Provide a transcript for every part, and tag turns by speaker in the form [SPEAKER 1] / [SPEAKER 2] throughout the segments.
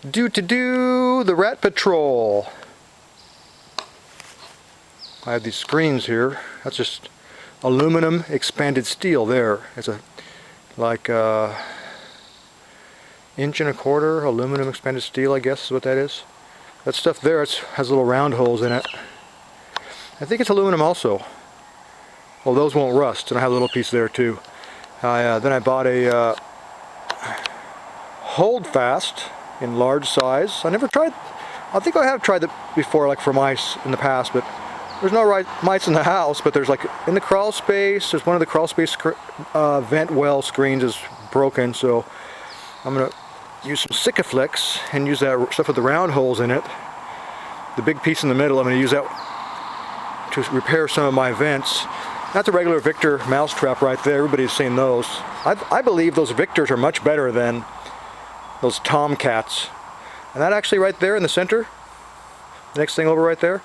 [SPEAKER 1] The rat patrol. I have these screens here. That's just aluminum expanded steel there. It's a like inch and a quarter aluminum expanded steel, I guess is what that is. That stuff there has little round holes in it. I think it's aluminum also. Well, those won't rust, and I have a little piece there too. Then I bought a holdfast in large size. I never tried. I think I have tried that before, like for mice in the past, but there's no mice in the house. But there's like in the crawl space. There's one of the crawl space vent well screens is broken, so I'm gonna use some Sikaflex and use that stuff with the round holes in it. The big piece in the middle, I'm gonna use that to repair some of my vents. That's a regular Victor mousetrap right there. Everybody's seen those. I believe those Victors are much better than those Tomcats. And that actually right there in the center, the next thing over right there,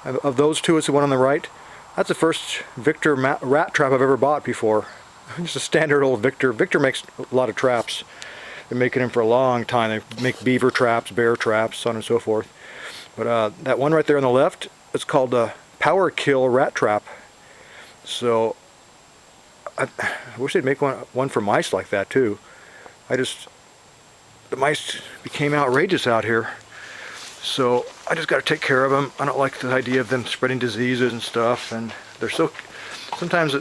[SPEAKER 1] of those two is the one on the right. That's the first Victor rat trap I've ever bought before. Just a standard old Victor. Victor makes a lot of traps. They're making them for a long time. They make beaver traps, bear traps, so on and so forth. But that one right there on the left, it's called a Power Kill rat trap. So I wish they'd make one for mice like that too. The mice became outrageous out here, so I just got to take care of them. I don't like the idea of them spreading diseases and stuff, and they're so, sometimes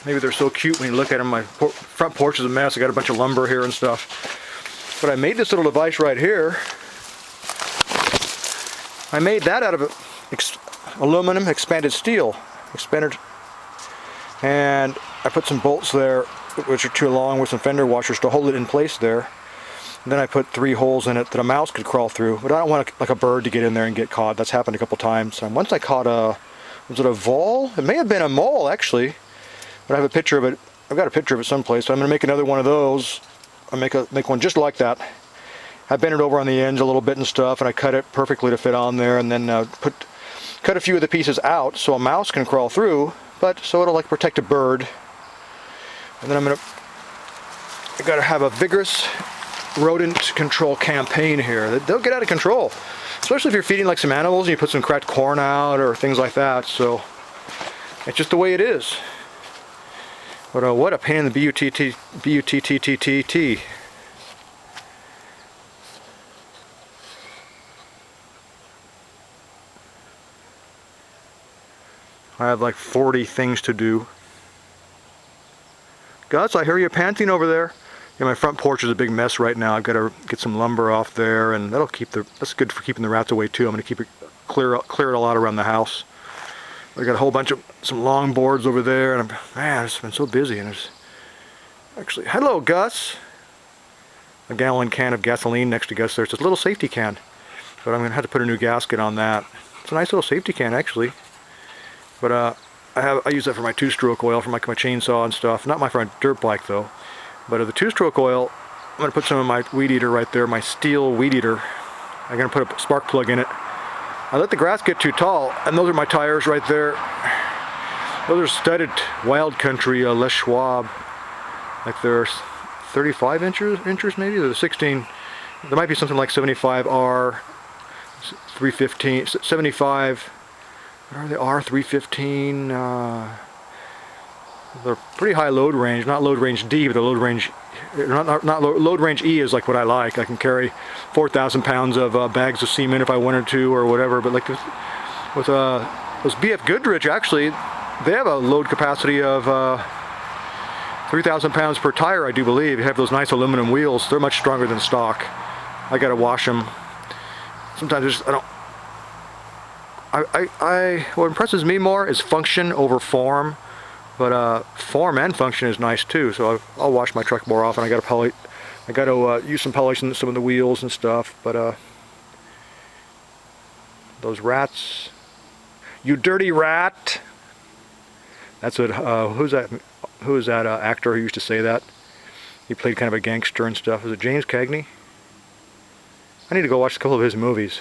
[SPEAKER 1] maybe they're so cute when you look at them. My front porch is a mess. I got a bunch of lumber here and stuff, but I made this little device right here. I made that out of aluminum expanded steel, and I put some bolts there which are too long with some fender washers to hold it in place there. And then I put 3 holes in it that a mouse could crawl through, but I don't want like a bird to get in there and get caught. That's happened a couple times. And once I caught was it a vole? It may have been a mole actually, but I have a picture of it. I've got a picture of it someplace, so I'm going to make another one of those. I'll make one just like that. I bent it over on the ends a little bit and stuff, and I cut it perfectly to fit on there, and then cut a few of the pieces out so a mouse can crawl through, but so it'll like protect a bird. And then I gotta have a vigorous rodent control campaign here. They'll get out of control, especially if you're feeding like some animals and you put some cracked corn out or things like that. So it's just the way it is. But what a pain in the B-U-T-T-T-T-T. I have like 40 things to do. Gus, I hear you panting over there. Yeah, my front porch is a big mess right now. I've got to get some lumber off there, and that's good for keeping the rats away too. I'm going to keep it clear it all out around the house. I got a whole bunch of some long boards over there, and man, it's been so busy. And there's actually, hello Gus. A gallon can of gasoline next to Gus. There's this little safety can, but I'm going to have to put a new gasket on that. It's a nice little safety can actually. But I use that for my 2-stroke oil for my chainsaw and stuff. Not my front dirt bike though. But the 2-stroke oil, I'm going to put some of my weed eater right there, my steel weed eater. I'm going to put a spark plug in it. I let the grass get too tall, and those are my tires right there. Those are studded Wild Country Les Schwab. Like they're 35 inches maybe. They're 16. There might be something like 75R, 315, 75. What are they? R315. They're pretty high load range, not load range D, but the load range, load range E is like what I like. I can carry 4,000 pounds of bags of cement if I wanted to, or whatever. But like with those BF Goodrich, actually, they have a load capacity of 3,000 pounds per tire, I do believe. They have those nice aluminum wheels. They're much stronger than stock. I gotta wash them. Sometimes what impresses me more is function over form, but form and function is nice too. So I'll wash my truck more often. I gotta use some polish in some of the wheels and stuff. But those rats, you dirty rat! That's what. Who's that? Who is that actor who used to say that? He played kind of a gangster and stuff. Was it James Cagney? I need to go watch a couple of his movies.